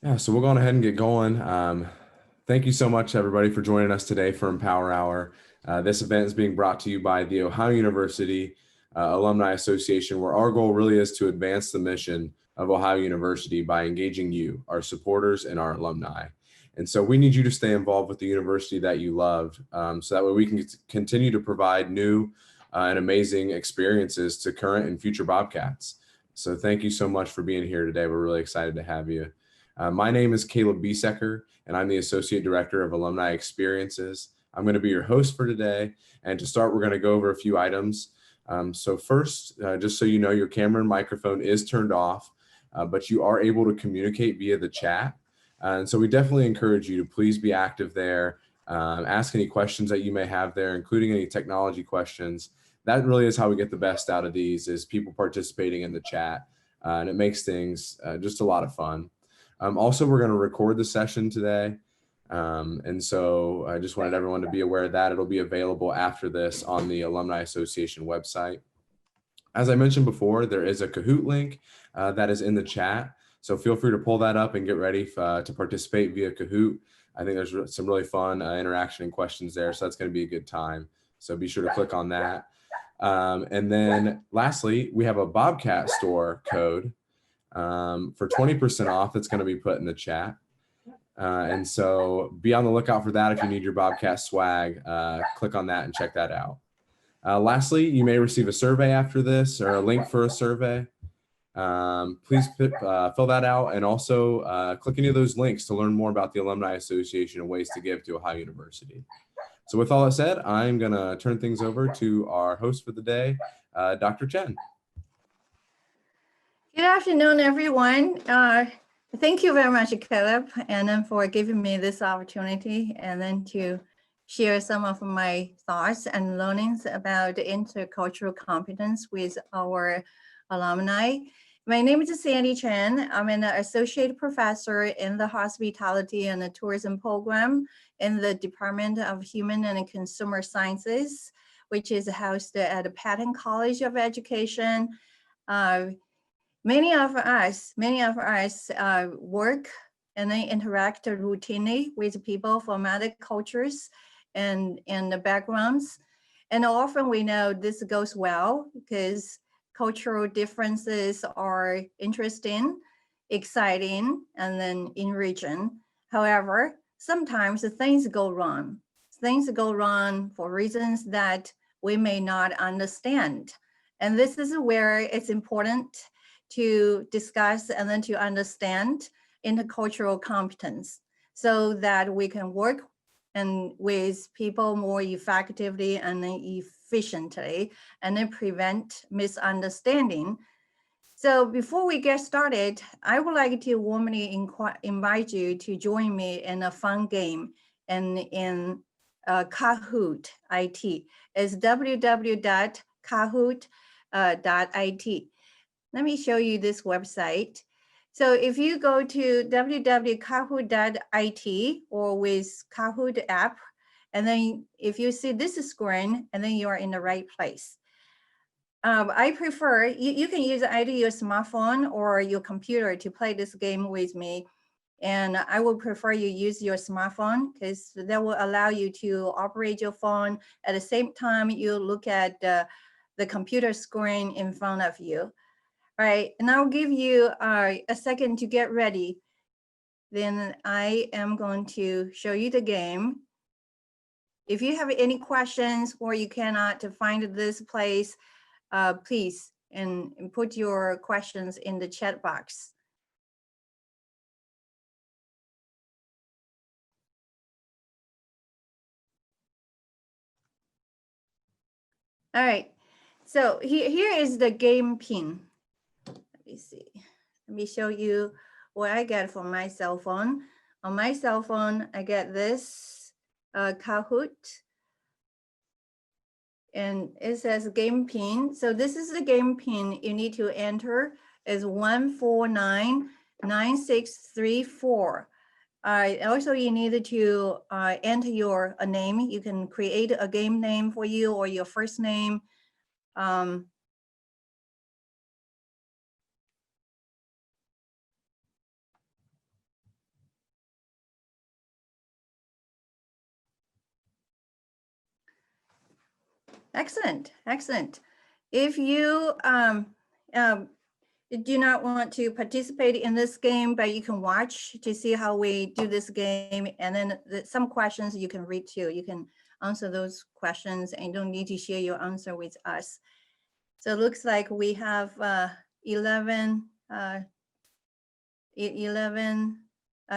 Yeah, so we'll go on ahead and get going. Thank you so much, everybody, for joining us today for Empower Hour. This event is being brought to you by the Ohio University Alumni Association, where our goal really is to advance the mission of Ohio University by engaging you, our supporters, and our alumni. And so we need you to stay involved with the university that you love, so that way we can continue to provide new and amazing experiences to current and future Bobcats. So thank you so much for being here today. We're really excited to have you. My name is Caleb Besecker, and I'm the Associate Director of Alumni Experiences. I'm going to be your host for today. And to start, we're going to go over a few items. So first, just so you know, your camera and microphone is turned off, but you are able to communicate via the chat. And so we definitely encourage you to please be active there. Ask any questions that you may have there, including any technology questions. That really is how we get the best out of these, is people participating in the chat. And it makes things just a lot of fun. Also, we're going to record the session today. And so I just wanted everyone to be aware of that. It'll be available after this on the Alumni Association website. As I mentioned before, there is a Kahoot link that is in the chat. So feel free to pull that up and get ready to participate via Kahoot. I think there's some really fun interaction and questions there. So that's going to be a good time. So be sure to click on that. And then lastly, we have a Bobcat store code for 20% off that's going to be put in the chat. And so be on the lookout for that. If you need your Bobcat swag, click on that and check that out. Lastly, you may receive a survey after this, or a link for a survey. Please fill that out, and also click any of those links to learn more about the Alumni Association and ways to give to Ohio University. So with all that said, I'm going to turn things over to our host for the day, Dr. Chen. Good afternoon, everyone. Thank you very much, Caleb, and then for giving me this opportunity, and then to share some of my thoughts and learnings about intercultural competence with our alumni. My name is Sandy Chen. I'm an associate professor in the hospitality and the tourism program in the Department of Human and Consumer Sciences, which is housed at the Patton College of Education. Many of us work and they interact routinely with people from other cultures and the backgrounds. And often we know this goes well because cultural differences are interesting, exciting, and then enriching. However, sometimes things go wrong. Things go wrong for reasons that we may not understand. And this is where it's important to discuss and then to understand intercultural competence so that we can work and with people more effectively and efficiently and then prevent misunderstanding. So before we get started, I would like to warmly invite you to join me in a fun game in Kahoot IT. It's www.kahoot.it. Let me show you this website. So if you go to www.kahoot.it or with Kahoot app, and then if you see this screen, and then you are in the right place. I prefer, you can use either your smartphone or your computer to play this game with me. And I would prefer you use your smartphone because that will allow you to operate your phone. At the same time, you look at the computer screen in front of you. All right, and I'll give you a second to get ready. Then I am going to show you the game. If you have any questions or you cannot find this place, please and put your questions in the chat box. All right, so here is the game pin. Let me see. Let me show you what I get from my cell phone. On my cell phone, I get this Kahoot. And it says game pin. So this is the game pin you need to enter is 1499634. Also, you need to enter your name. You can create a game name for you or your first name. Excellent, excellent. If you do not want to participate in this game, but you can watch to see how we do this game. And then some questions you can read too. You can answer those questions and you don't need to share your answer with us. So it looks like we have 11,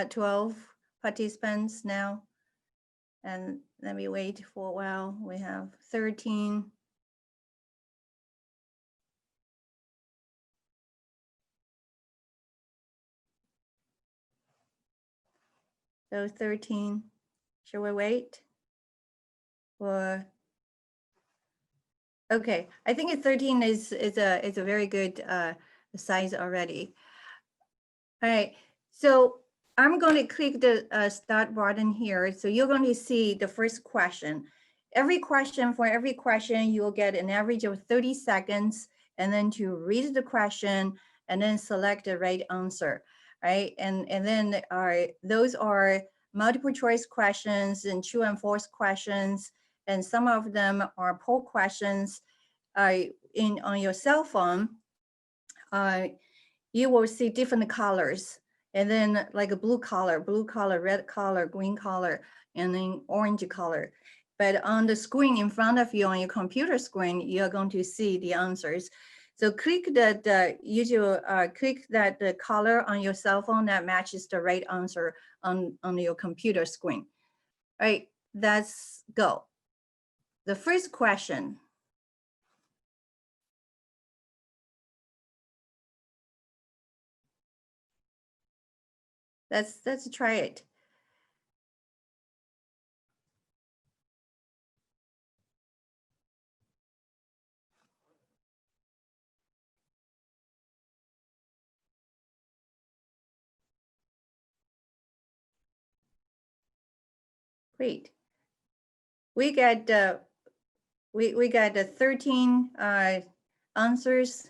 12 participants now. And let me wait for a while. We have 13. So 13, should we wait? Or, okay, I think 13 is a very good size already. All right, so I'm going to click the start button here. So you're going to see the first question. For every question, you'll get an average of 30 seconds, and then to read the question and then select the right answer, right? And then those are multiple choice questions and true and false questions, and some of them are poll questions. On your cell phone, you will see different colors, and then like a blue color, red color, green color, and then orange color. But on the screen in front of you, on your computer screen, you're going to see the answers. So click that, click that the color on your cell phone that matches the right answer on your computer screen. All right, let's go. The first question. Let's try it. Great. We got we got the 13 answers,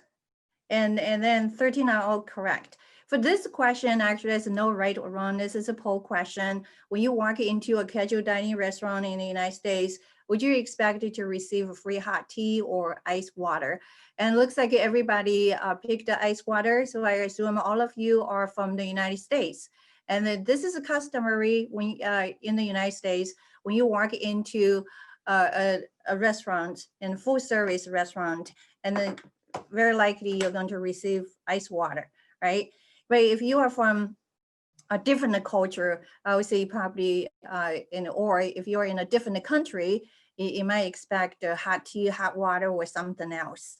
and then 13 are all correct. For this question, actually, there's no right or wrong. This is a poll question. When you walk into a casual dining restaurant in the United States, would you expect to receive a free hot tea or ice water? And it looks like everybody picked the ice water. So I assume all of you are from the United States. And this is a customary when in the United States, when you walk into a restaurant, in full service restaurant, and then very likely you're going to receive ice water, right? But if you are from a different culture, I would say probably or if you're in a different country, you might expect hot tea, hot water, or something else.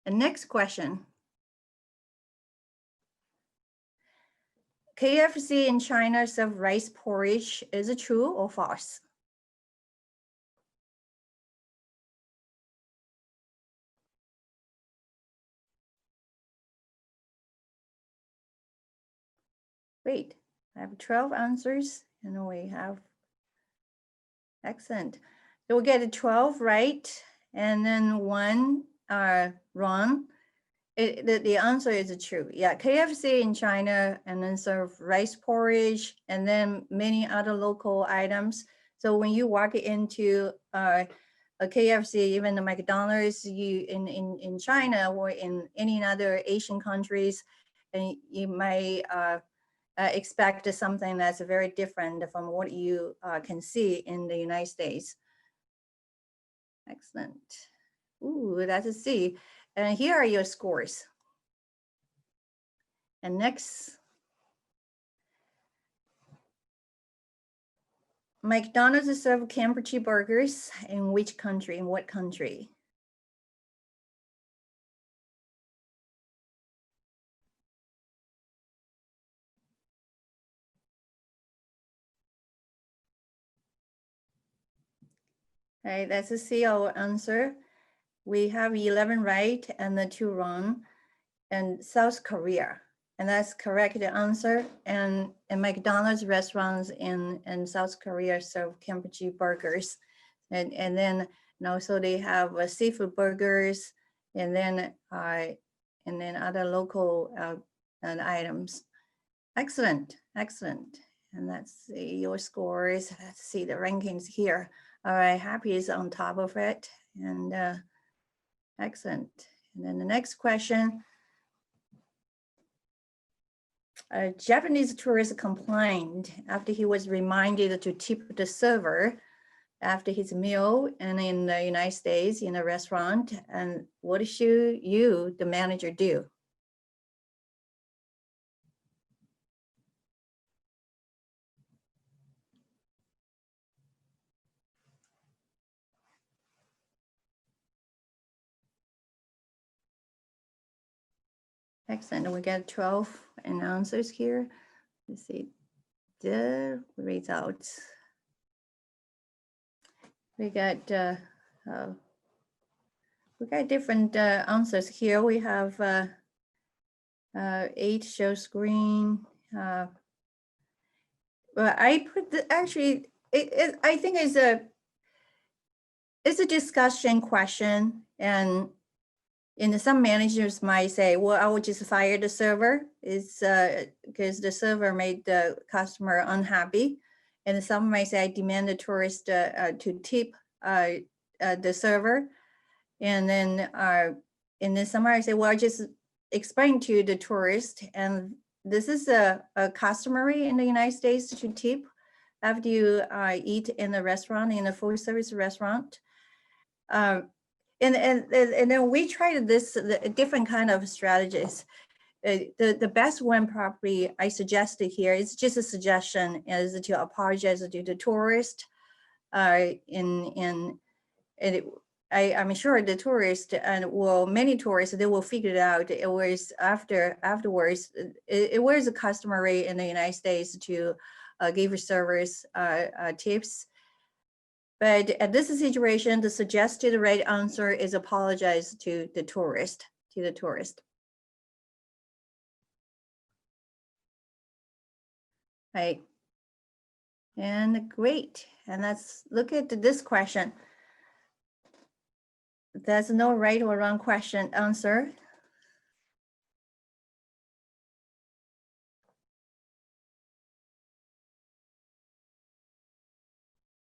The next question. KFC in China serve rice porridge. Is it true or false? Great. I have 12 answers, and we have, excellent. So we get 12 right, and then 1 wrong. The answer is true. Yeah, KFC in China, and then serve rice porridge, and then many other local items. So when you walk into a KFC, even the McDonald's, you in China or in any other Asian countries, and you might expect something that's very different from what you can see in the United States. Excellent. Ooh, that's a C. And here are your scores. And next, McDonald's serve camembert burgers in which country? In what country? All right, that's a C, our answer. We have 11 right and the 2 wrong. And South Korea, and that's correct answer. And McDonald's restaurants in South Korea serve camembert burgers, and then also they have seafood burgers, and then other local items. Excellent, excellent. And let's see your scores. Let's see the rankings here. All right, happy is on top of it, and excellent. And then the next question. A Japanese tourist complained after he was reminded to tip the server after his meal and in the United States in a restaurant. And what should you, the manager, do? Excellent. We got 12 answers here. Let's see the results. We got different answers here. We have 8 show screen. Well, I put actually. I think it's a discussion question, and some managers might say, well, I would just fire the server. It's because the server made the customer unhappy. And some might say, I demand the tourist to tip the server. And then some might say, well, I just explain to the tourist. And this is a customary in the United States to tip after you eat in a restaurant, in a full service restaurant. And then we tried this different kind of strategies. The best one probably I suggested here is just a suggestion is to apologize to the tourist. I'm sure the tourist many tourists, they will figure it out. It was afterwards. It was customary in the United States to give servers tips. But at this situation, the suggested right answer is apologize to the tourist, Right. And great. And let's look at this question. There's no right or wrong answer.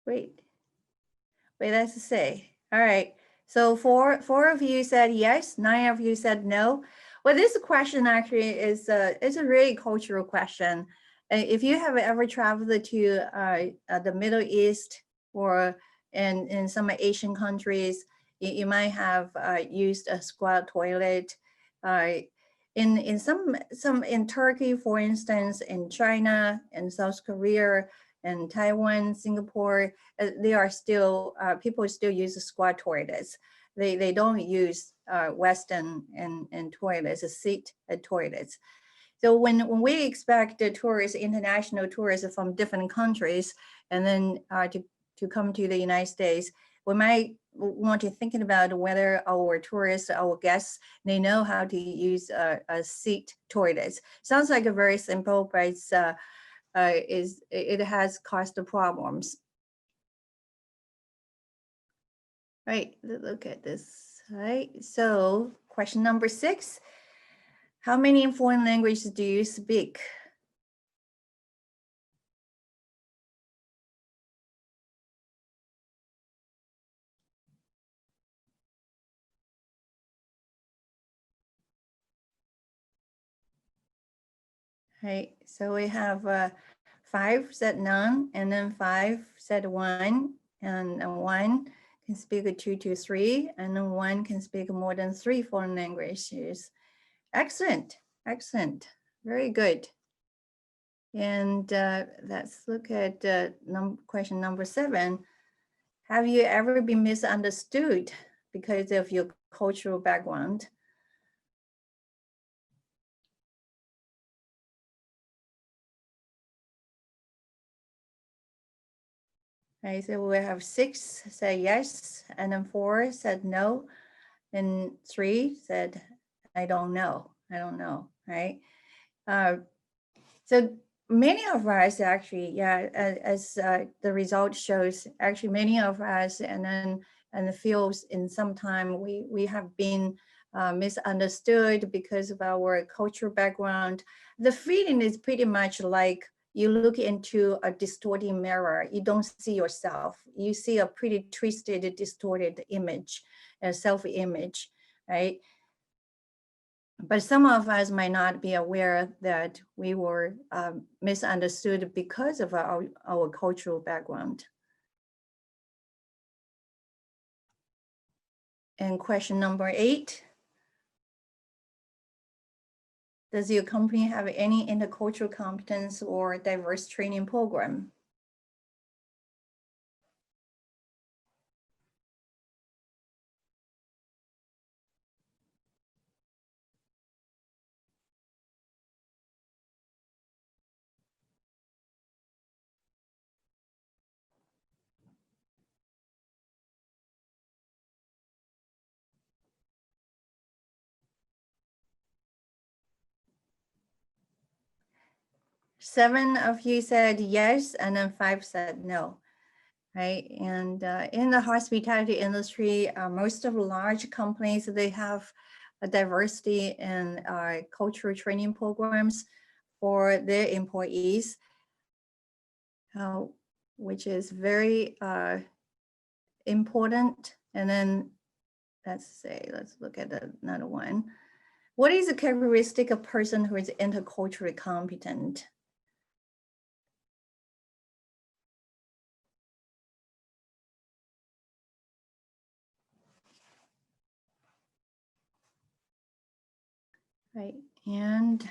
Great. Wait, let's say. All right. So four of you said yes, 9 of you said no. Well, this question actually is a really cultural question. If you have ever traveled to the Middle East or in some Asian countries, you might have used a squat toilet. In Turkey, for instance, in China, in South Korea, in Taiwan, Singapore, they are still, people still use squat toilets. They don't use Western and toilets, seat toilets. So when we expect the tourists, international tourists from different countries, and then to come to the United States, we might want to think about whether our tourists, our guests, they know how to use a seat toilets. Sounds like a very simple, but it has caused problems. Right, look at this. Right, so question number 6. How many foreign languages do you speak? Right, so we have 5 said none, and then 5 said 1, and 1 can speak 2 to 3, and then 1 can speak more than 3 foreign languages. Excellent, excellent, very good. And let's look at question number 7. Have you ever been misunderstood because of your cultural background? Right, so we have 6 said yes, and then 4 said no, and 3 said, I don't know, right? So many of us actually, yeah, as the result shows, actually many of us and feels in some time we have been misunderstood because of our cultural background. The feeling is pretty much like you look into a distorting mirror, you don't see yourself. You see a pretty twisted, distorted image, a self-image, right? But some of us might not be aware that we were misunderstood because of our cultural background. And question number 8. Does your company have any intercultural competence or diverse training program? Seven of you said yes, and then 5 said no, right? And in the hospitality industry, most of large companies, they have a diversity and cultural training programs for their employees, which is very important. And then let's look at another one. What is a characteristic of a person who is interculturally competent? Right, and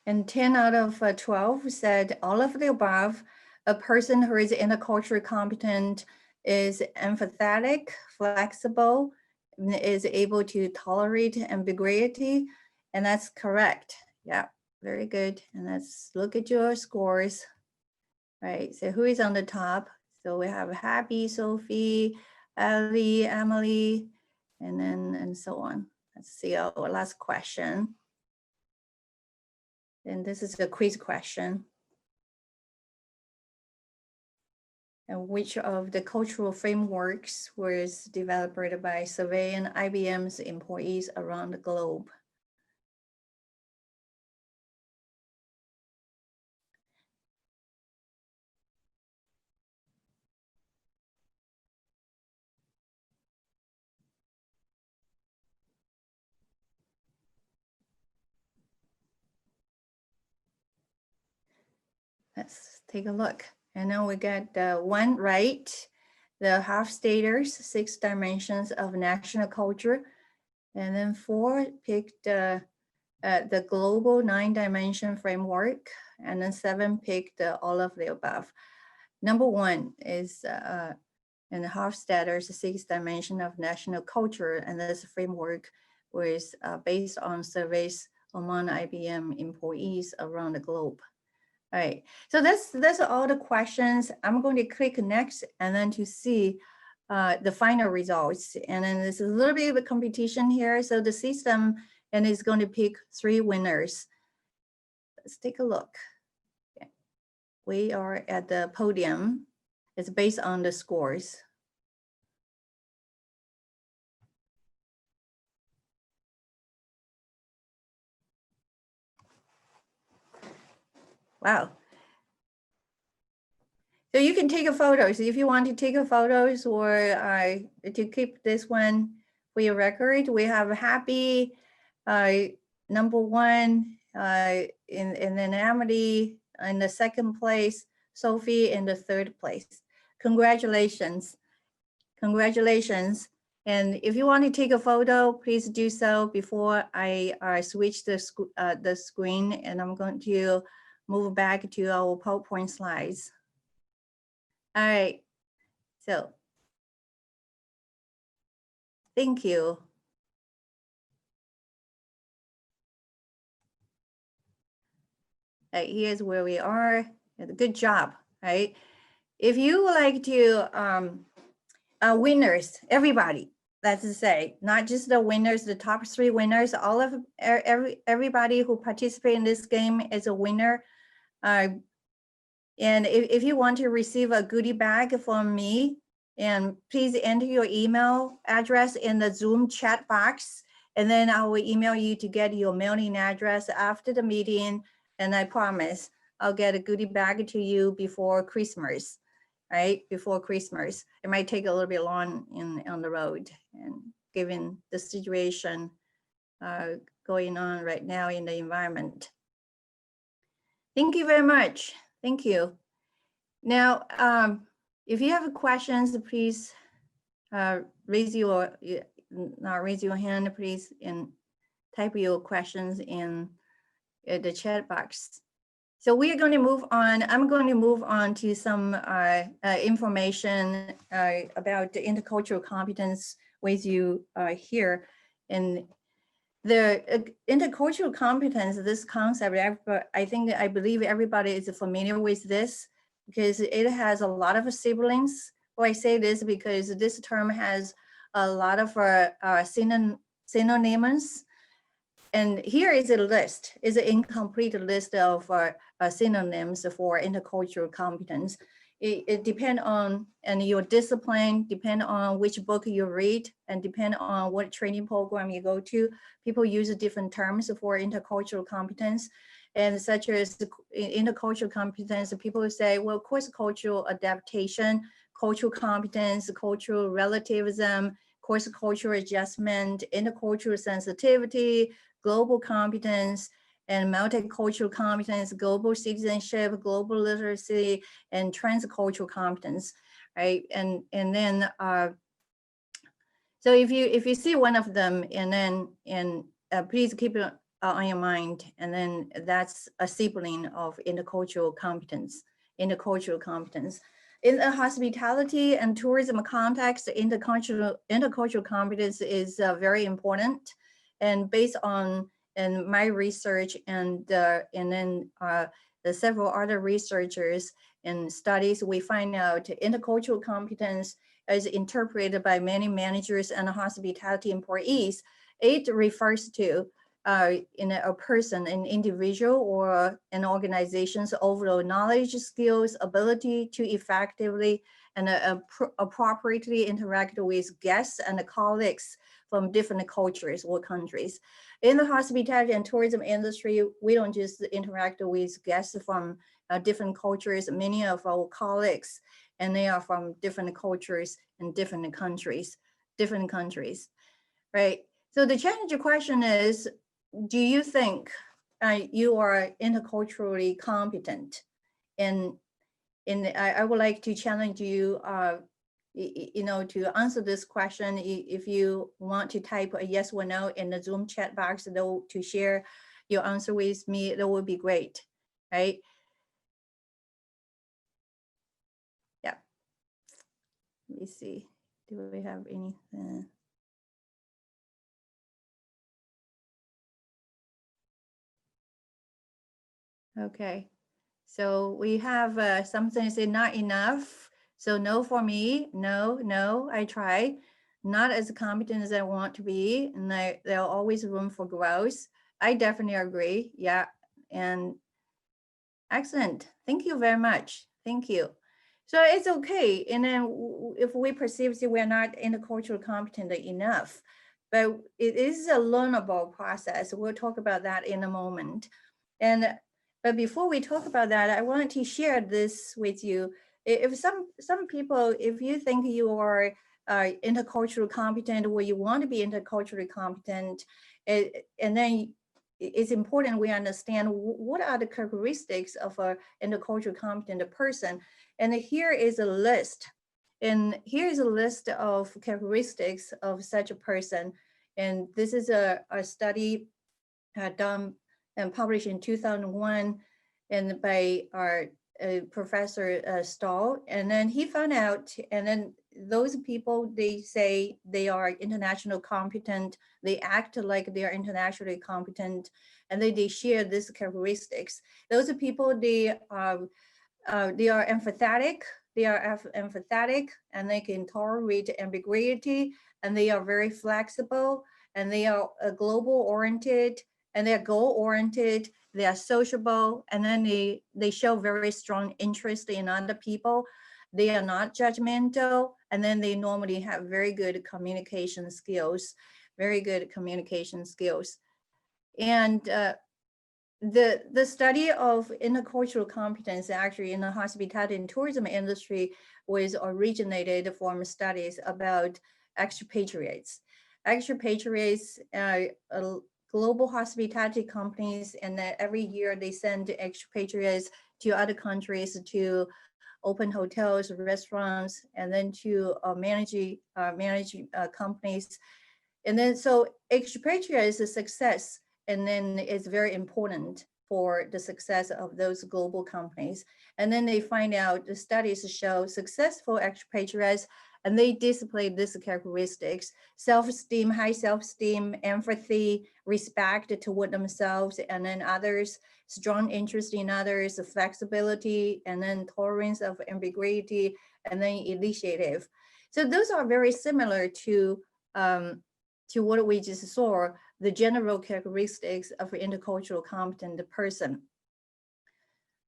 10 out of 12 said all of the above. A person who is interculturally competent is empathetic, flexible, is able to tolerate ambiguity, and that's correct. Yeah, very good. And let's look at your scores. Right, so who is on the top? So we have Happy, Sophie, Ali, Emily, and so on. Let's see our last question. And this is a quiz question. And which of the cultural frameworks was developed by surveying IBM's employees around the globe? Let's take a look. And now we got 1 right. The Hofstadter's 6 dimensions of national culture. And then 4 picked the global 9-dimension framework. And then 7 picked all of the above. Number 1 is in Hofstadter's 6 dimension of national culture. And this framework was based on surveys among IBM employees around the globe. All right, so that's all the questions. I'm going to click next and then to see the final results. And then there's a little bit of a competition here. So the system and is going to pick 3 winners. Let's take a look. Okay. We are at the podium. It's based on the scores. Wow. So you can take a photos if you want to take a photos or to keep this one for your record. We have Happy, number 1, in then Amity in the 2nd place, Sophie in the 3rd place. Congratulations. Congratulations. And if you want to take a photo, please do so before I switch the screen, and I'm going to move back to our PowerPoint slides. All right, so thank you. Right, here's where we are. Good job, right? If you would like to, winners, everybody, let's say, not just the winners, the top 3 winners, all of everybody who participate in this game is a winner. And if you want to receive a goodie bag from me, and please enter your email address in the Zoom chat box, and then I will email you to get your mailing address after the meeting. And I promise I'll get a goodie bag to you before Christmas, right? Before Christmas. It might take a little bit long on the road, and given the situation going on right now in the environment. Thank you very much. Thank you. Now, if you have questions, please raise your hand, please, and type your questions in the chat box. So we are going to move on. I'm going to move on to some information about the intercultural competence with you here. And the intercultural competence, this concept, I believe everybody is familiar with this because it has a lot of siblings. Well, I say this because this term has a lot of synonyms. And here is a list, is an incomplete list of synonyms for intercultural competence. It depends on your discipline, depend on which book you read, and depend on what training program you go to. People use different terms for intercultural competence, and such as intercultural competence. People say, well, cross-cultural adaptation, cultural competence, cultural relativism, cross-cultural adjustment, intercultural sensitivity, global competence, and multicultural competence, global citizenship, global literacy, and transcultural competence, right? And then, so if you see one of them, and then please keep it on your mind, and then that's a sibling of intercultural competence. Intercultural competence. In the hospitality and tourism context, intercultural competence is very important, and based on my research and then the several other researchers and studies, we find out intercultural competence is interpreted by many managers and hospitality employees. It refers to in a person, an individual, or an organization's overall knowledge, skills, ability to effectively and appropriately interact with guests and colleagues from different cultures or countries. In the hospitality and tourism industry, we don't just interact with guests from different cultures. Many of our colleagues, and they are from different cultures and different countries, right? So the challenge question is, do you think you are interculturally competent? And I would like to challenge you, to answer this question. If you want to type a yes or no in the Zoom chat box, though, to share your answer with me, that would be great, right? Yeah. Let me see. Do we have anything? Okay, so we have something say not enough. So no for me, no, I try. Not as competent as I want to be, and there are always room for growth. I definitely agree, yeah, and excellent. Thank you very much, thank you. So it's okay, and then if we perceive that we're not intercultural competent enough, but it is a learnable process. We'll talk about that in a moment. But before we talk about that, I wanted to share this with you. If some people, if you think you are intercultural competent, or you want to be interculturally competent, and then it's important we understand what are the characteristics of an interculturally competent person. And here is a list. And here is a list of characteristics of such a person. And this is a study done and published in 2001 and by our Professor Stahl. And then he found out, and then those people, they say they are international competent, they act like they are internationally competent, and they share these characteristics. Those are people, they are empathetic, and they can tolerate ambiguity, and they are very flexible, and they are global oriented, and they're goal oriented, they are sociable, and then they show very strong interest in other people. They are not judgmental, and then they normally have very good communication skills, And the study of intercultural competence actually in the hospitality and tourism industry was originated from studies about expatriates. Expatriates, global hospitality companies, and every year they send expatriates to other countries to open hotels, restaurants, and then to manage companies. And then so expatriates is a success, and then it's very important for the success of those global companies. And then they find out the studies show successful expatriates, and they display these characteristics: self-esteem, high self-esteem, empathy, respect toward themselves and then others, strong interest in others, flexibility, and then tolerance of ambiguity, and then initiative. So those are very similar to what we just saw, the general characteristics of an intercultural competent person.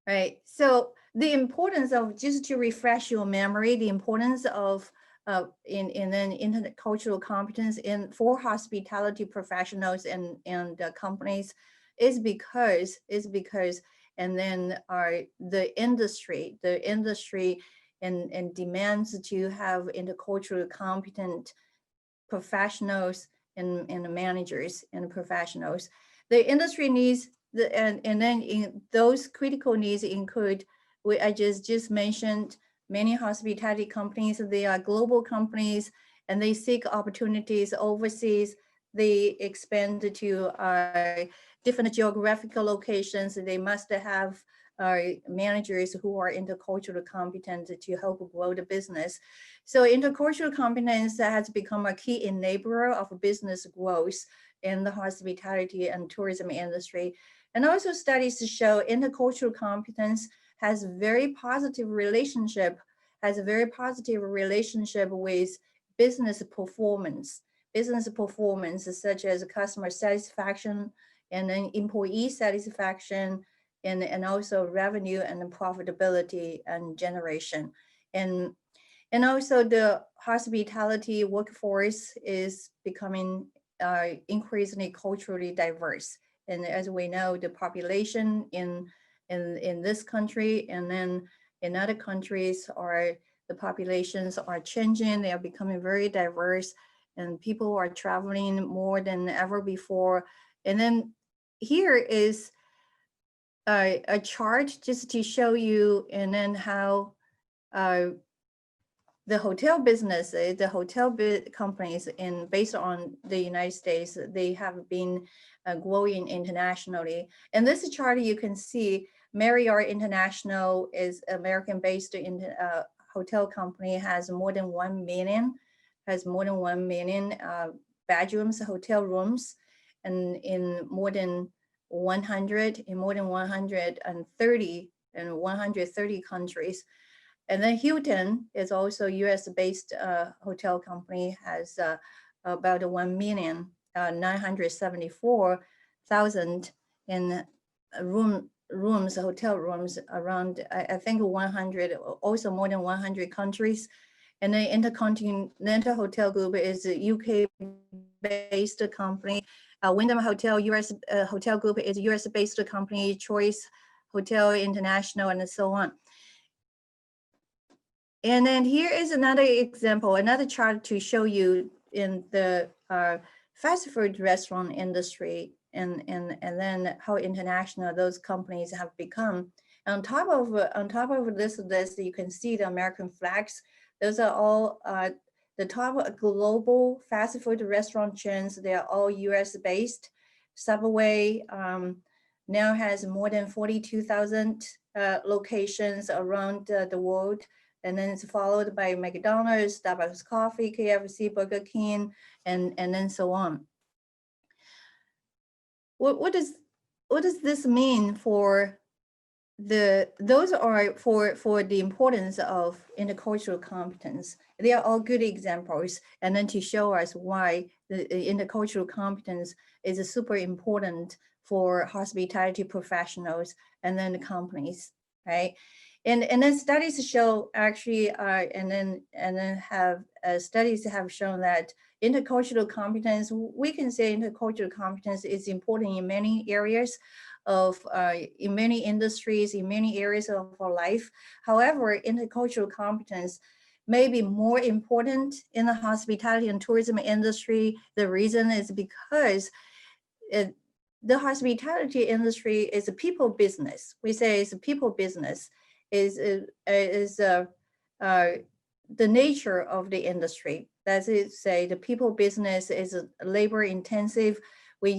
Right. So the importance of, just to refresh your memory, the importance of in an intercultural competence for hospitality professionals and companies is because and then the industry and demands to have intercultural competent professionals and managers and professionals. The industry needs and then in those critical needs include, I just mentioned, many hospitality companies, they are global companies and they seek opportunities overseas. They expand to different geographical locations. They must have managers who are intercultural competent to help grow the business. So intercultural competence has become a key enabler of business growth in the hospitality and tourism industry. And also studies show intercultural competence has a very positive relationship with business performance such as customer satisfaction and then employee satisfaction and also revenue and profitability and generation. And also the hospitality workforce is becoming increasingly culturally diverse. And as we know, the population in this country and then in other countries the populations are changing, they are becoming very diverse, and people are traveling more than ever before. And then here is a chart just to show you, and then how the hotel business, the hotel companies based on the United States, they have been growing internationally. In this chart, you can see Marriott International is American-based hotel company, has more than 1 million bedrooms, hotel rooms, and in more than 130 countries. And then Hilton is also US-based hotel company, has about 1,974,000 in hotel rooms around, I think 100, also more than 100 countries. And the Intercontinental Hotel Group is a UK-based company. Wyndham Hotel US Hotel Group is a US-based company, Choice Hotel International, and so on. And then here is another example, another chart to show you in the fast food restaurant industry and then how international those companies have become. On top of this list, you can see the American flags. Those are all the top global fast food restaurant chains. They are all US based. Subway now has more than 42,000 locations around the world. And then it's followed by McDonald's, Starbucks Coffee, KFC, Burger King, and then so on. What does this mean for those are for the importance of intercultural competence? They are all good examples, and then to show us why the intercultural competence is super important for hospitality professionals and then the companies, right? And then studies show actually, studies have shown that intercultural competence, we can say intercultural competence is important in many areas. in many industries, in many areas of our life. However, intercultural competence may be more important in the hospitality and tourism industry. The reason is because the hospitality industry is a people business. We say it's a people business, is the nature of the industry. That's it, say the people business is labor intensive. We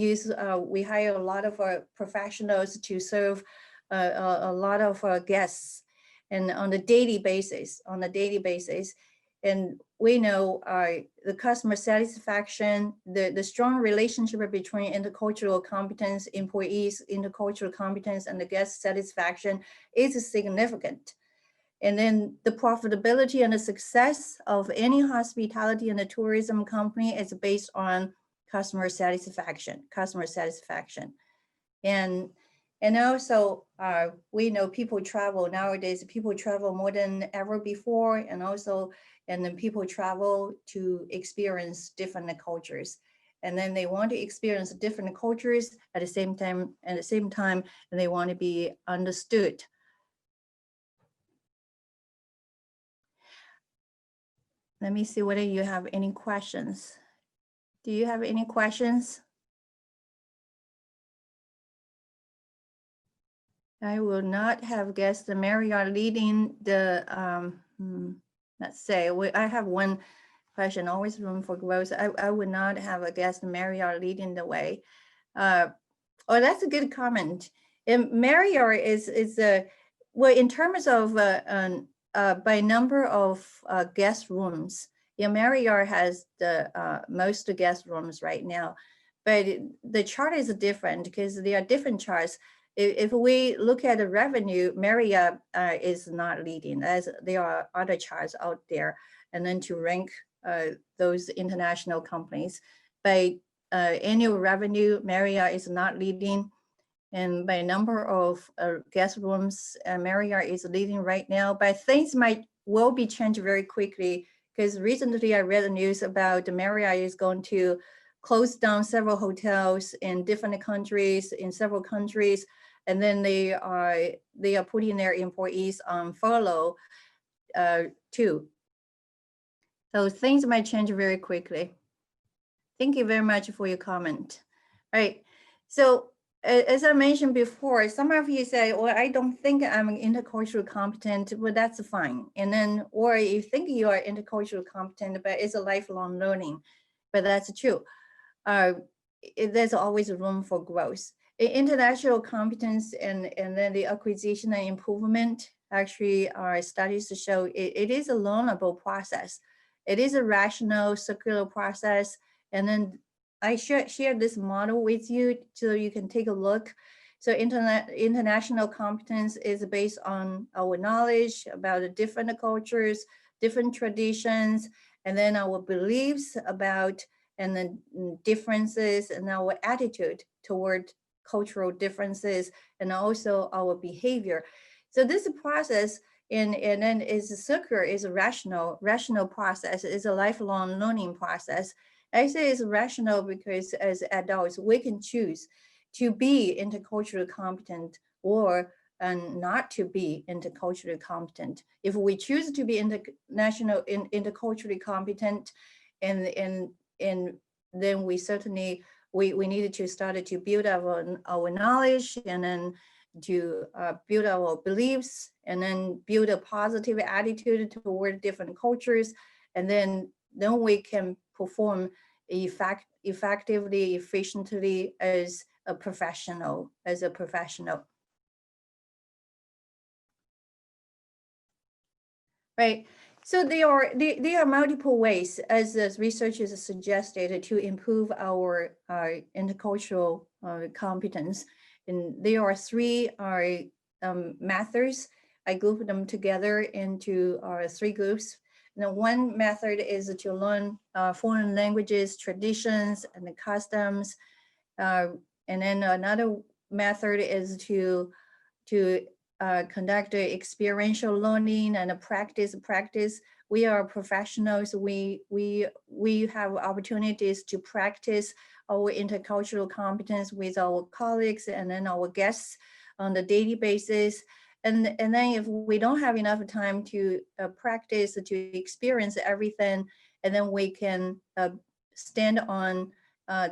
hire a lot of professionals to serve a lot of guests, and on a daily basis. And we know the customer satisfaction, the strong relationship between intercultural competence, employees, intercultural competence, and the guest satisfaction is significant. And then the profitability and the success of any hospitality and the tourism company is based on customer satisfaction. And also, we know people travel nowadays. People travel more than ever before, and then people travel to experience different cultures. And then they want to experience different cultures at the same time, and they want to be understood. Let me see whether you have any questions. Do you have any questions? I will not have guessed the Marriott leading the, let's say, I have one question, always room for growth. I would not have guessed Marriott leading the way. Oh, that's a good comment. And Marriott is well, in terms of by number of guest rooms, yeah, Marriott has the most guest rooms right now, but the chart is different because there are different charts. If we look at the revenue, Marriott is not leading, as there are other charts out there, and then to rank those international companies. By annual revenue, Marriott is not leading, and by number of guest rooms, Marriott is leading right now, but things will be changed very quickly, because recently I read the news about the Marriott is going to close down several hotels in different countries, in several countries, and then they are putting their employees on furlough too. So things might change very quickly. Thank you very much for your comment. All right, so as I mentioned before, some of you say, well, I don't think I'm intercultural competent, well, that's fine. And then, or you think you are intercultural competent, but it's a lifelong learning, but that's true. There's always room for growth. International competence and then the acquisition and improvement, actually our studies to show it is a learnable process. It is a rational circular process. And then I share this model with you so you can take a look. So international competence is based on our knowledge about the different cultures, different traditions, and then our beliefs about and then differences and our attitude toward cultural differences, and also our behavior. So this process and then is circular, is a rational process, is a lifelong learning process. I say it's rational because as adults, we can choose to be interculturally competent or not to be interculturally competent. If we choose to be interculturally competent, and then we certainly we needed to start to build our knowledge, and then to build our beliefs, and then build a positive attitude toward different cultures, and then we can perform effectively, efficiently as a professional. Right. So there are multiple ways, as researchers suggested, to improve our intercultural competence. And there are three methods. I grouped them together into three groups. And one method is to learn foreign languages, traditions, and the customs. And then another method is to conduct experiential learning and practice we are professionals. We have opportunities to practice our intercultural competence with our colleagues and then our guests on the daily basis. And then if we don't have enough time to practice, to experience everything, and then we can stand on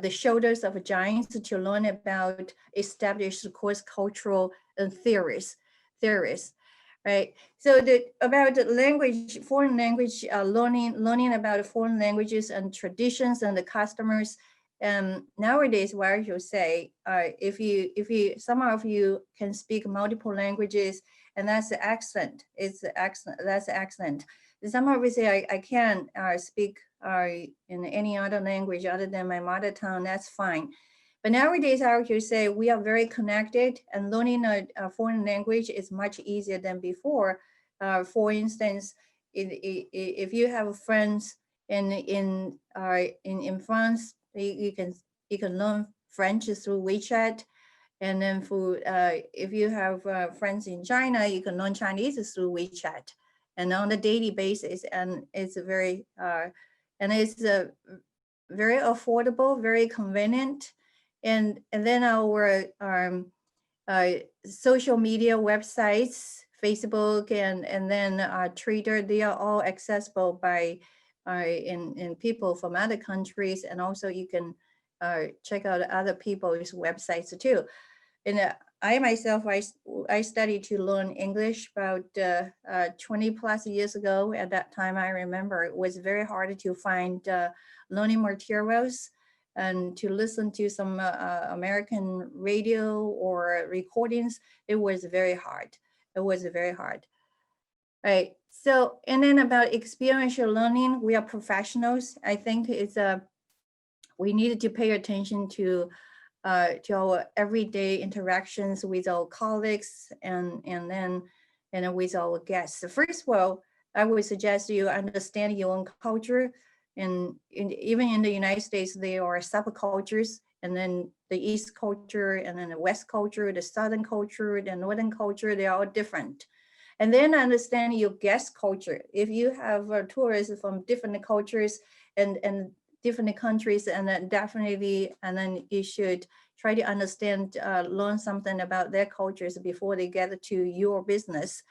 the shoulders of giants to learn about established cross-cultural theories, right? So about the language, foreign language learning about foreign languages and traditions and the customers. Nowadays, what I should say, if you, some of you can speak multiple languages, and that's excellent. It's excellent. That's excellent. Some of you say I can't speak in any other language other than my mother tongue. That's fine. But nowadays, I would say we are very connected, and learning a foreign language is much easier than before. For instance, if you have friends in France, you can learn French through WeChat, and then for if you have friends in China, you can learn Chinese through WeChat, and on a daily basis. And it's very very affordable, very convenient. And then our social media websites, Facebook and then Twitter, they are all accessible by in people from other countries. And also you can check out other people's websites too. And I myself, I studied to learn English about 20 plus years ago. At that time, I remember it was very hard to find learning materials and to listen to some American radio or recordings. It was very hard. It was very hard. Right. So, and then about experiential learning, we are professionals. I think it's we needed to pay attention to our everyday interactions with our colleagues and then with our guests. So first of all, I would suggest you understand your own culture. And even in the United States, there are subcultures, and then the East culture, and then the West culture, the Southern culture, the Northern culture, they are all different. And then understand your guest culture. If you have tourists from different cultures and different countries, and then definitely, and then you should try to understand, learn something about their cultures before they get to your business.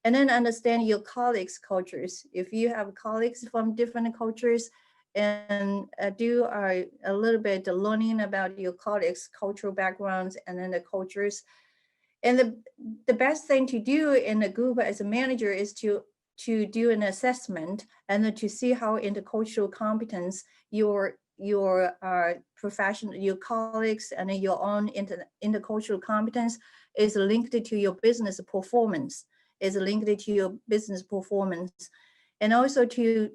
And then understand your colleagues' cultures. If you have colleagues from different cultures, and do a little bit learning about your colleagues' cultural backgrounds and then the cultures. And the best thing to do in a group as a manager is to do an assessment and to see how intercultural competence your professional, your colleagues, and your own intercultural competence is linked to your business performance. Is linked to your business performance, and also to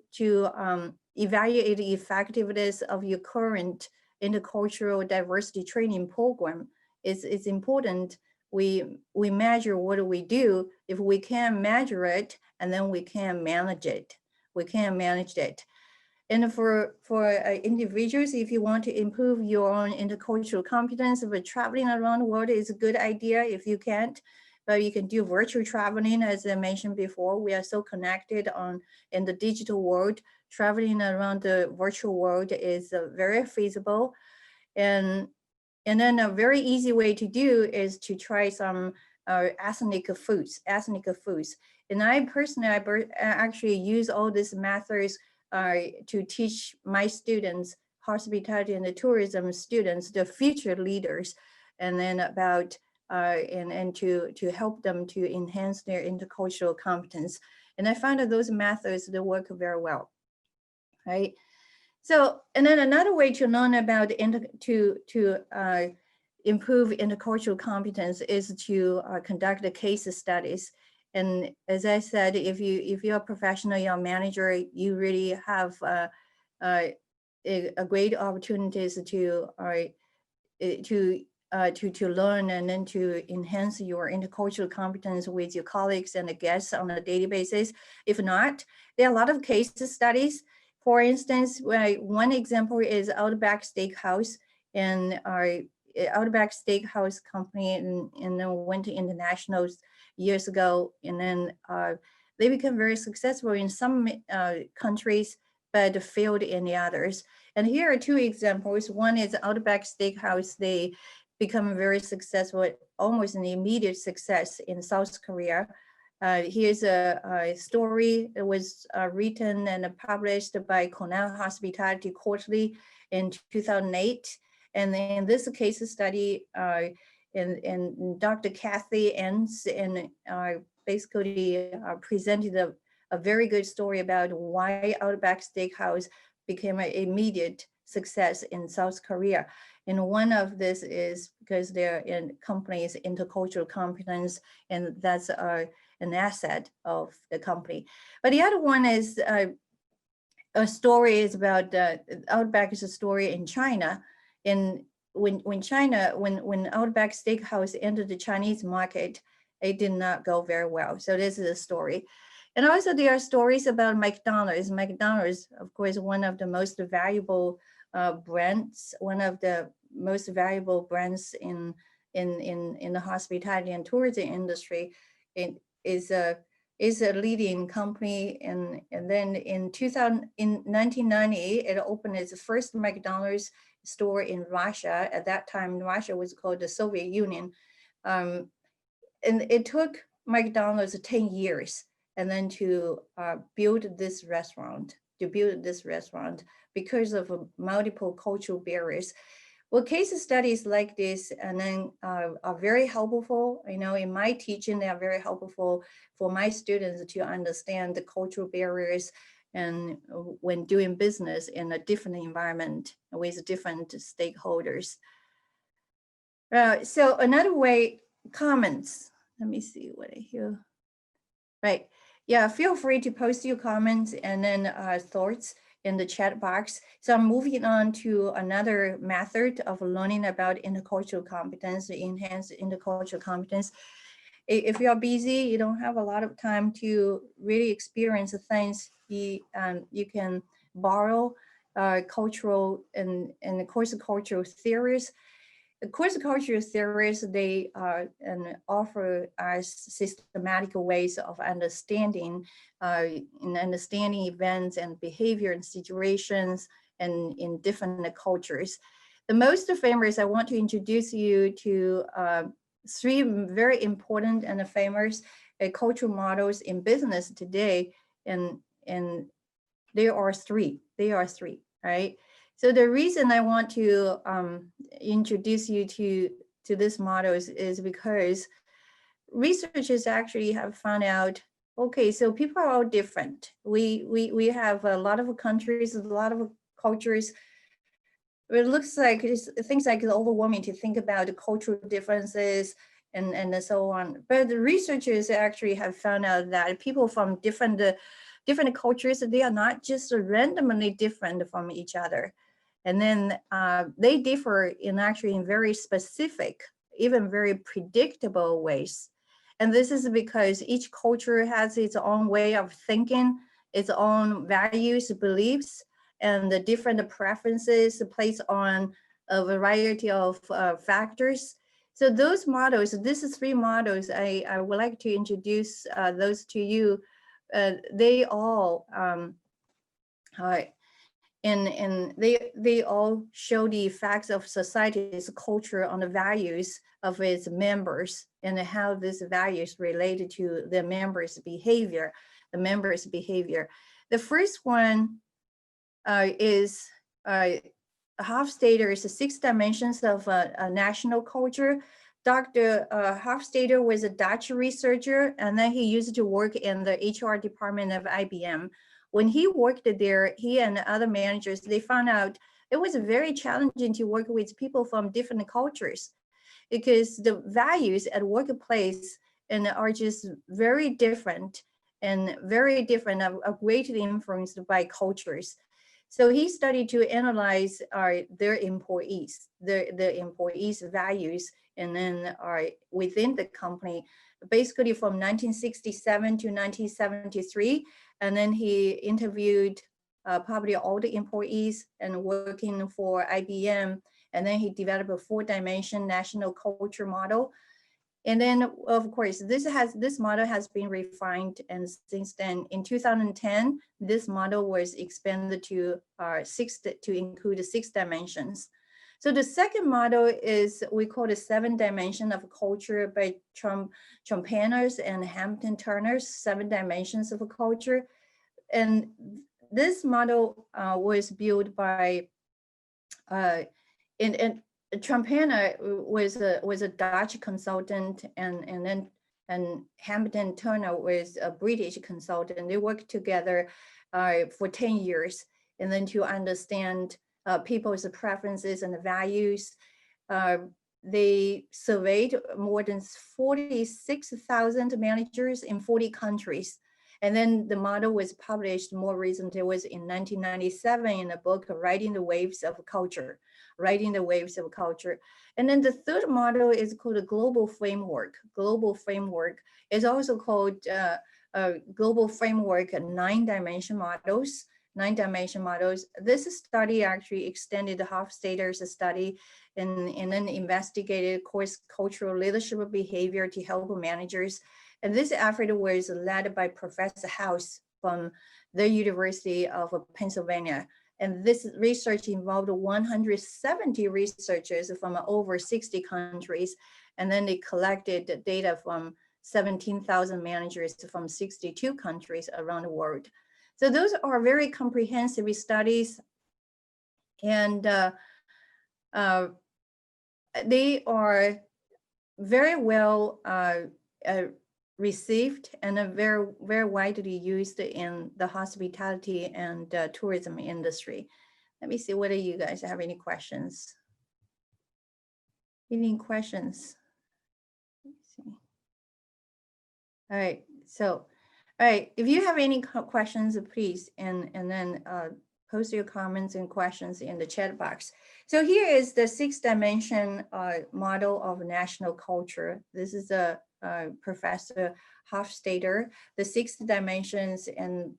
evaluate the effectiveness of your current intercultural diversity training program. It's important we measure what we do. If we can measure it, and then we can manage it. We can manage it. And for individuals, if you want to improve your own intercultural competence, but traveling around the world is a good idea if you can't. But you can do virtual traveling, as I mentioned before. We are so connected in the digital world. Traveling around the virtual world is very feasible. And then a very easy way to do is to try some ethnic foods. And I personally, actually use all these methods to teach my students, hospitality and tourism students, the future leaders, and then about and to help them to enhance their intercultural competence. And I found that those methods, they work very well, right? So, and then another way to learn about improve intercultural competence is to conduct the case studies. And as I said, if you're a professional, you're a manager, you really have a great opportunities to learn and then to enhance your intercultural competence with your colleagues and the guests on a daily basis. If not, there are a lot of case studies. For instance, one example is Outback Steakhouse, and our Outback Steakhouse company and then went to internationals years ago, and then they become very successful in some countries, but failed in the others. And here are two examples. One is Outback Steakhouse. They become very successful, almost an immediate success in South Korea. Here's a story. It was written and published by Cornell Hospitality Quarterly in 2008. And in this case study, and Dr. Kathy Enns and basically presented a very good story about why Outback Steakhouse became an immediate success in South Korea. And one of this is because they're in companies intercultural competence, and that's an asset of the company. But the other one is a story is about Outback is a story in China. When Outback Steakhouse entered the Chinese market, it did not go very well. So this is a story. And also there are stories about McDonald's. McDonald's, of course, one of the most valuable brands, one of the most valuable brands in the hospitality and tourism industry. It is a leading company, and then in 1990, it opened its first McDonald's store in Russia. At that time, Russia was called the Soviet Union. And it took McDonald's 10 years and then to build this restaurant, because of multiple cultural barriers. Well, case studies like this and then are very helpful. In my teaching, they are very helpful for my students to understand the cultural barriers and when doing business in a different environment with different stakeholders. So another way, comments. Let me see what I hear. Right. Yeah, feel free to post your comments and then thoughts in the chat box. So I'm moving on to another method of learning about intercultural competence, enhanced intercultural competence. If you're busy, you don't have a lot of time to really experience the things, you can borrow cultural and the course of cultural theories. The course of cultural theories, they offer us systematic ways of understanding events and behavior and situations and in different cultures. The most famous, I want to introduce you to three very important and famous cultural models in business today, and there are three, right? So the reason I want to introduce you to this models is because researchers actually have found out, okay, so people are all different. We have a lot of countries, a lot of cultures. It looks like things like it's overwhelming to think about the cultural differences and so on. But the researchers actually have found out that people from different cultures, they are not just randomly different from each other. And then they differ in very specific, even very predictable ways. And this is because each culture has its own way of thinking, its own values, beliefs, and the different preferences placed on a variety of factors. So those models, this is three models, I would like to introduce those to you. They all and they all show the effects of society's culture on the values of its members and how these values related to the members' behavior. The first one is Hofstadter's 6 dimensions of a national culture. Dr. Hofstadter was a Dutch researcher, and then he used to work in the HR department of IBM. When he worked there, he and other managers, they found out it was very challenging to work with people from different cultures because the values at workplace and are just very different are greatly influenced by cultures. So he studied to analyze their employees, the employees' values, and then within the company, basically from 1967 to 1973. And then he interviewed probably all the employees and working for IBM. And then he developed a 4-dimension national culture model. And then, of course, this model has been refined, and since then, in 2010, this model was expanded to include 6 dimensions. So the second model is we call the 7 dimension of culture by Trompaners and Hampton Turner's 7 dimensions of culture. And this model was built by Trompener was a Dutch consultant, and Hampton Turner was a British consultant. They worked together for 10 years, and then to understand people's preferences and values. They surveyed more than 46,000 managers in 40 countries. And then the model was published more recently, was in 1997 in a book, Riding the Waves of Culture. And then the third model is called a global framework. Global framework is also called global framework 9-dimension models. 9-dimension models. This study actually extended the Hofstadter's study and then investigated cultural leadership behavior to help managers. And this effort was led by Professor House from the University of Pennsylvania. And this research involved 170 researchers from over 60 countries. And then they collected data from 17,000 managers from 62 countries around the world. So those are very comprehensive studies, and they are very well received and are very, very widely used in the hospitality and tourism industry. Let me see whether you guys have any questions. Any questions? Let's see. All right, so. All right, if you have any questions, please, and then post your comments and questions in the chat box. So here is the 6-dimension model of national culture. This is a Professor Hofstadter. The 6 dimensions, and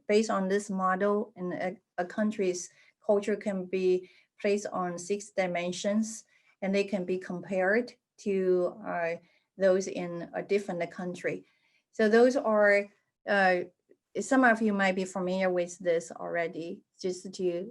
based on this model, in a country's culture can be placed on 6 dimensions, and they can be compared to those in a different country. So those are some of you might be familiar with this already, just to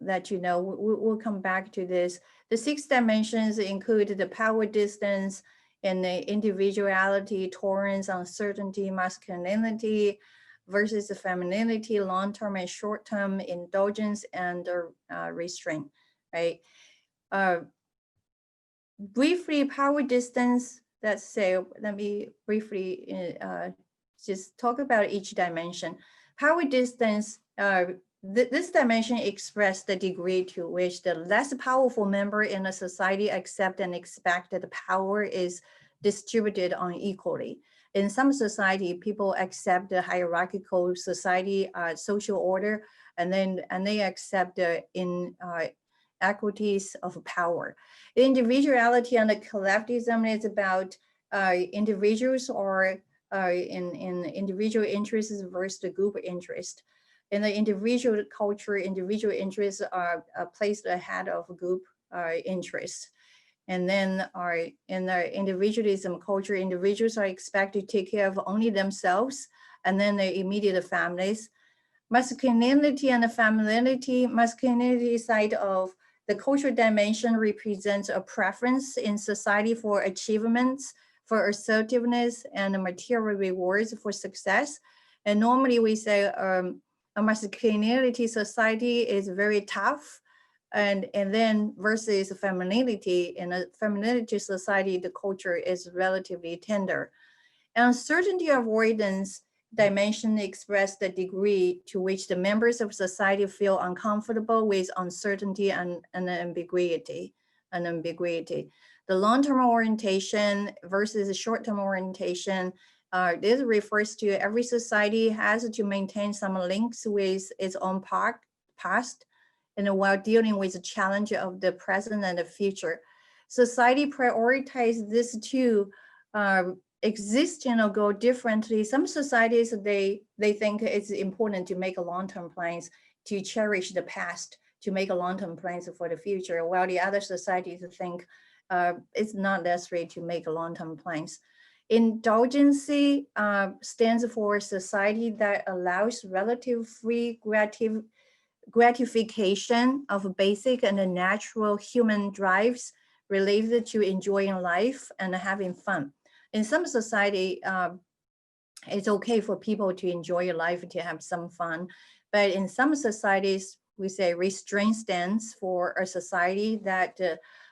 let you know. We'll come back to this. The 6 dimensions include the power distance and the individuality, tolerance, uncertainty, masculinity versus the femininity, long-term and short-term, indulgence and restraint, right? Briefly, power distance. Let's say, let me briefly just talk about each dimension. Power distance, this dimension expresses the degree to which the less powerful member in a society accept and expect that the power is distributed unequally. In some society, people accept the hierarchical society social order, and they accept the inequities of power. Individuality and the collectivism is about individuals or in individual interests versus the group interest. In the individual culture, individual interests are placed ahead of group interests. And then in the individualism culture, individuals are expected to take care of only themselves and then their immediate families. Masculinity and femininity, masculinity side of the cultural dimension represents a preference in society for achievements, for assertiveness, and material rewards for success. And normally we say a masculinity society is very tough, and then versus femininity, in a femininity society, the culture is relatively tender. And uncertainty avoidance dimension express the degree to which the members of society feel uncomfortable with uncertainty and ambiguity. The long-term orientation versus short-term orientation, this refers to every society has to maintain some links with its own past, and while dealing with the challenge of the present and the future. Society prioritizes these two exist or go differently. Some societies, they think it's important to make a long-term plans, to cherish the past, to make a long-term plans for the future, while the other societies think it's not necessary to make long-term plans. Indulgency stands for society that allows relative free gratification of basic and natural human drives related to enjoying life and having fun. In some society, it's okay for people to enjoy life, to have some fun. But in some societies, we say restraint stands for a society that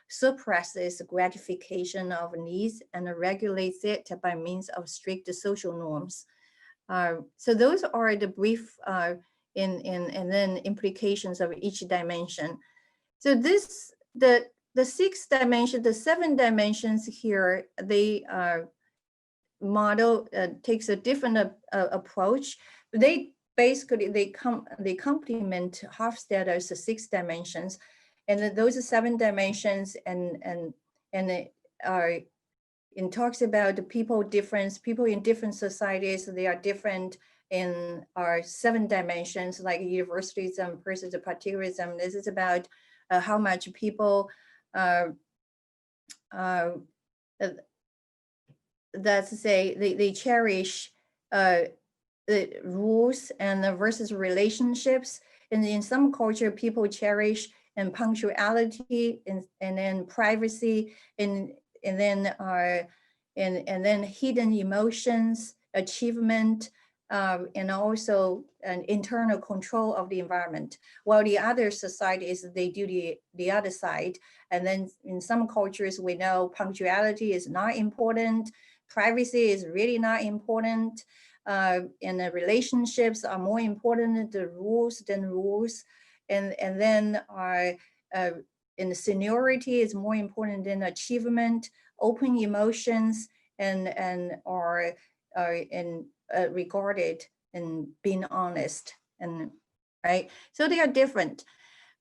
suppresses gratification of needs and regulates it by means of strict social norms. So those are the brief and then implications of each dimension. So the 6 dimension, the 7 dimensions here, they model takes a different approach. They basically they complement Hofstadter's 6 dimensions, and those 7 dimensions and it are it talks about the people difference, people in different societies, they are different in our 7 dimensions, like universalism versus particularism. This is about how much people that's to say they cherish the rules and versus relationships. And in some culture, people cherish and punctuality and then privacy and then hidden emotions, achievement, and also an internal control of the environment. While the other societies, they do the other side. And then in some cultures, we know punctuality is not important, privacy is really not important, and the relationships are more important than the rules and then and the seniority is more important than achievement, open emotions and are regarded and being honest, and right. So they are different,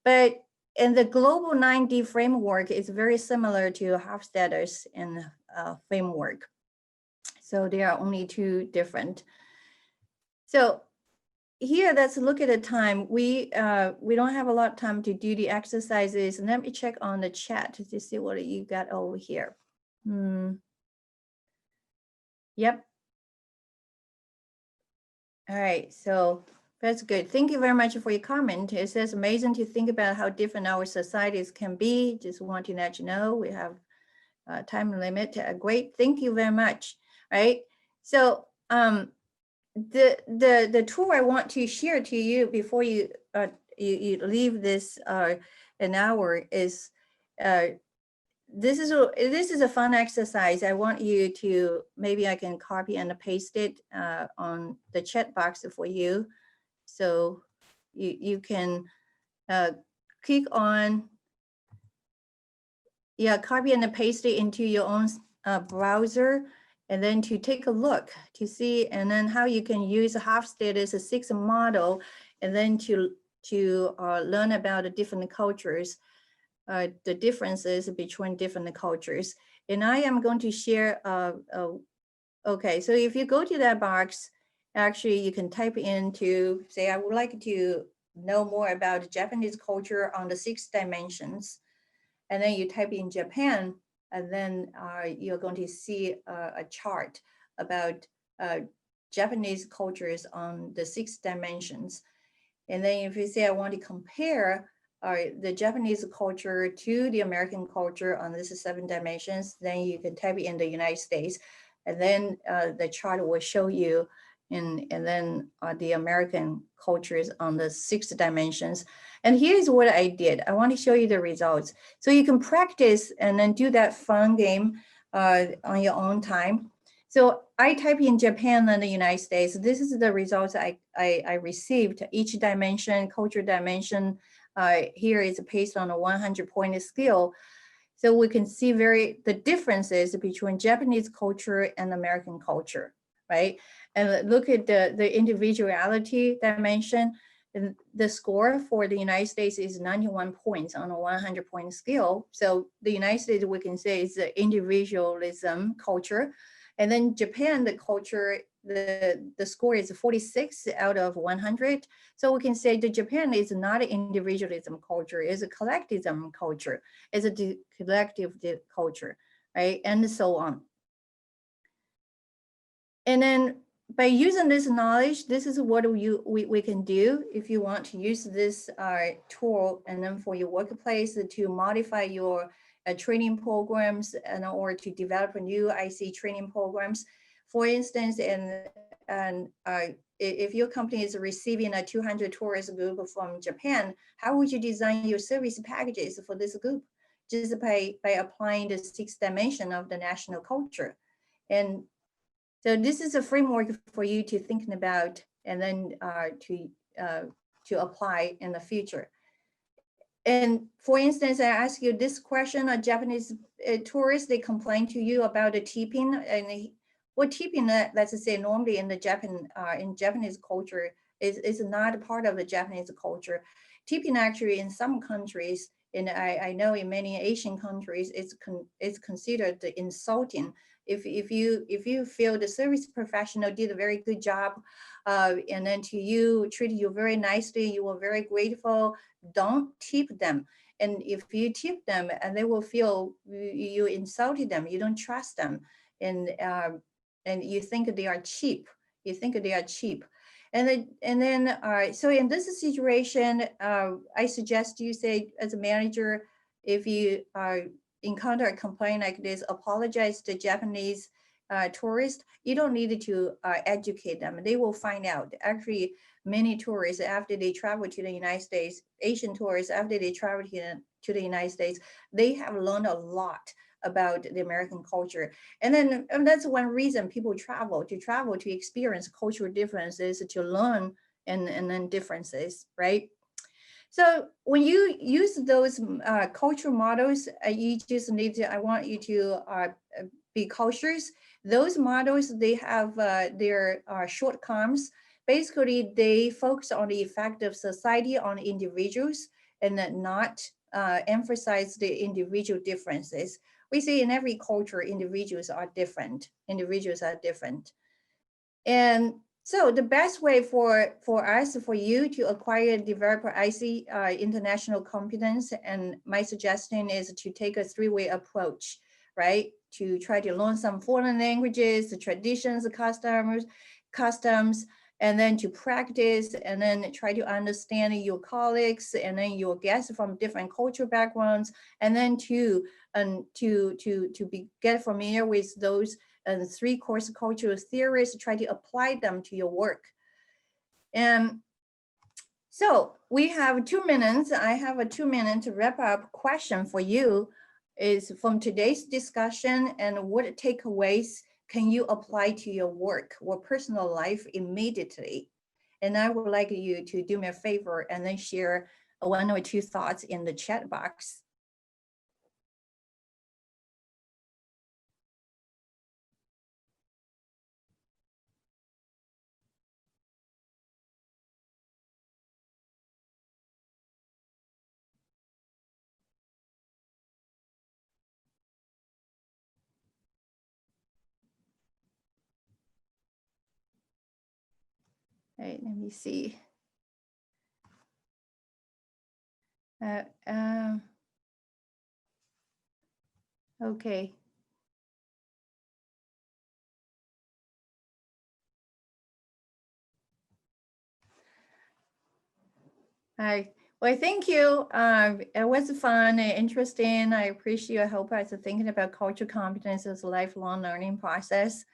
but in the global 9D framework is very similar to Hofstadter's in framework. So there are only 2 different. So here, let's look at the time. We don't have a lot of time to do the exercises. And let me check on the chat to see what you got over here. Yep. All right, so that's good. Thank you very much for your comment. It says amazing to think about how different our societies can be. Just want to let you know we have a time limit. Great, thank you very much. All right, so the tool I want to share to you before you you leave this an hour is this is a fun exercise. I want you to, maybe I can copy and paste it on the chat box for you, so you can click on, copy and paste it into your own browser, and then to take a look to see, and then how you can use Hofstadter's 6 model, and then to learn about the different cultures, the differences between different cultures. And I am going to share, okay, so if you go to that box, actually you can type into, say, I would like to know more about Japanese culture on the 6 dimensions. And then you type in Japan, and then you're going to see a chart about Japanese cultures on the 6 dimensions. And then if you say, I want to compare the Japanese culture to the American culture on this 7 dimensions, then you can type in the United States, and then the chart will show you, and then the American cultures on the 6 dimensions. And here's what I did. I want to show you the results. So you can practice and then do that fun game on your own time. So I type in Japan and the United States. This is the results I received. Each dimension, culture dimension, here is based on a 100-point scale. So we can see the differences between Japanese culture and American culture, right? And look at the individuality dimension. And the score for the United States is 91 points on a 100-point scale. So the United States, we can say, is the individualism culture. And then Japan, the culture, the score is 46 out of 100. So we can say that Japan is not an individualism culture, it's a collectivism culture, it's a collective culture, right? And so on. And then by using this knowledge, this is what we can do if you want to use this tool and then for your workplace to modify your training programs and or to develop new IC training programs. For instance, if your company is receiving a 200 tourist group from Japan, how would you design your service packages for this group? Just by applying the 6th dimension of the national culture. And so this is a framework for you to thinking about and then to apply in the future. And for instance, I ask you this question: a Japanese tourist, they complain to you about the tipping, and what tipping, let's say normally in the Japanese culture is not a part of the Japanese culture. Tipping actually in some countries, and I know in many Asian countries, it's considered insulting. If you feel the service professional did a very good job, and then to you treated you very nicely, you were very grateful, don't tip them. And if you tip them, and they will feel you insulted them, you don't trust them, and you think they are cheap. You think they are cheap. And then so in this situation, I suggest you say as a manager, if you encounter a complaint like this, apologize to Japanese tourists. You don't need to educate them. They will find out. Actually, many tourists, after they travel to the United States, Asian tourists, after they travel to the United States, they have learned a lot about the American culture. And then that's one reason people travel to experience cultural differences, to learn and then differences, right? So when you use those cultural models, you just need to, I want you to be cautious. Those models, they have their shortcomings. Basically, they focus on the effect of society on individuals and not emphasize the individual differences. We see in every culture, individuals are different. And so the best way for you to acquire developer IC international competence, and my suggestion is to take a 3-way approach, right? To try to learn some foreign languages, the traditions, the customs, and then to practice, and then try to understand your colleagues, and then your guests from different cultural backgrounds, and then to get familiar with those 3 core cultural theories, try to apply them to your work. And so we have 2 minutes. I have a 2-minute wrap up question for you is from today's discussion, and what takeaways can you apply to your work or personal life immediately? And I would like you to do me a favor and then share 1 or 2 thoughts in the chat box. All right, let me see. Okay. Hi. Well, thank you. It was fun and interesting. I appreciate your help us thinking about cultural competence as a lifelong learning process.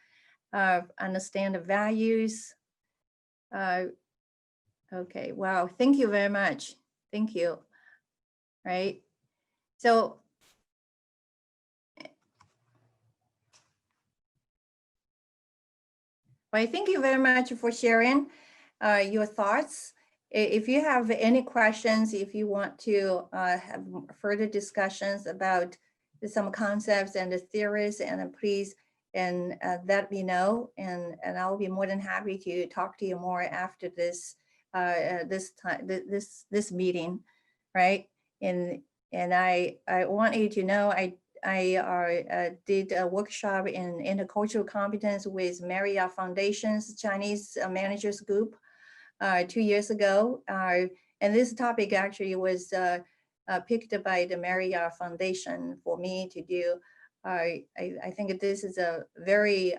Understand the values. Okay, wow, thank you very much. Thank you. Right. So well, thank you very much for sharing your thoughts. If you have any questions, if you want to have further discussions about some concepts and the theories, and please and let me know, and I'll be more than happy to talk to you more after this this meeting, right? And I want you to know did a workshop in intercultural competence with Marriott Foundation's Chinese Managers Group 2 years ago. And this topic actually was picked by the Marriott Foundation for me to do. I think this is a very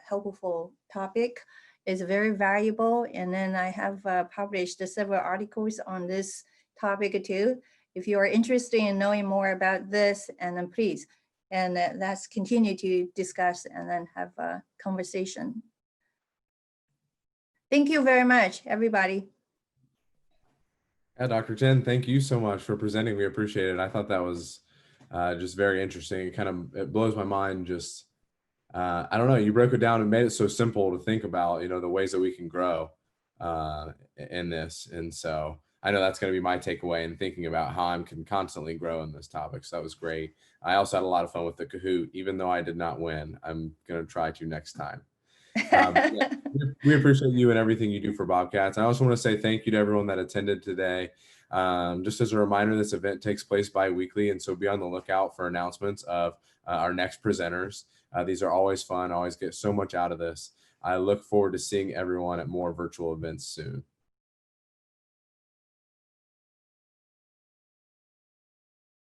helpful topic. It's very valuable. And then I have published several articles on this topic too. If you are interested in knowing more about this, and then please, and let's continue to discuss and then have a conversation. Thank you very much, everybody. Yeah, Dr. Chen, thank you so much for presenting. We appreciate it. I thought that was just very interesting. It blows my mind. Just, I don't know, you broke it down and made it so simple to think about, the ways that we can grow in this. And so I know that's going to be my takeaway in thinking about how I can constantly grow in this topic. So that was great. I also had a lot of fun with the Kahoot, even though I did not win. I'm going to try to next time. Yeah, we appreciate you and everything you do for Bobcats. I also want to say thank you to everyone that attended today. Just as a reminder, this event takes place bi-weekly, and so be on the lookout for announcements of our next presenters. These are always fun, always get so much out of this. I look forward to seeing everyone at more virtual events soon.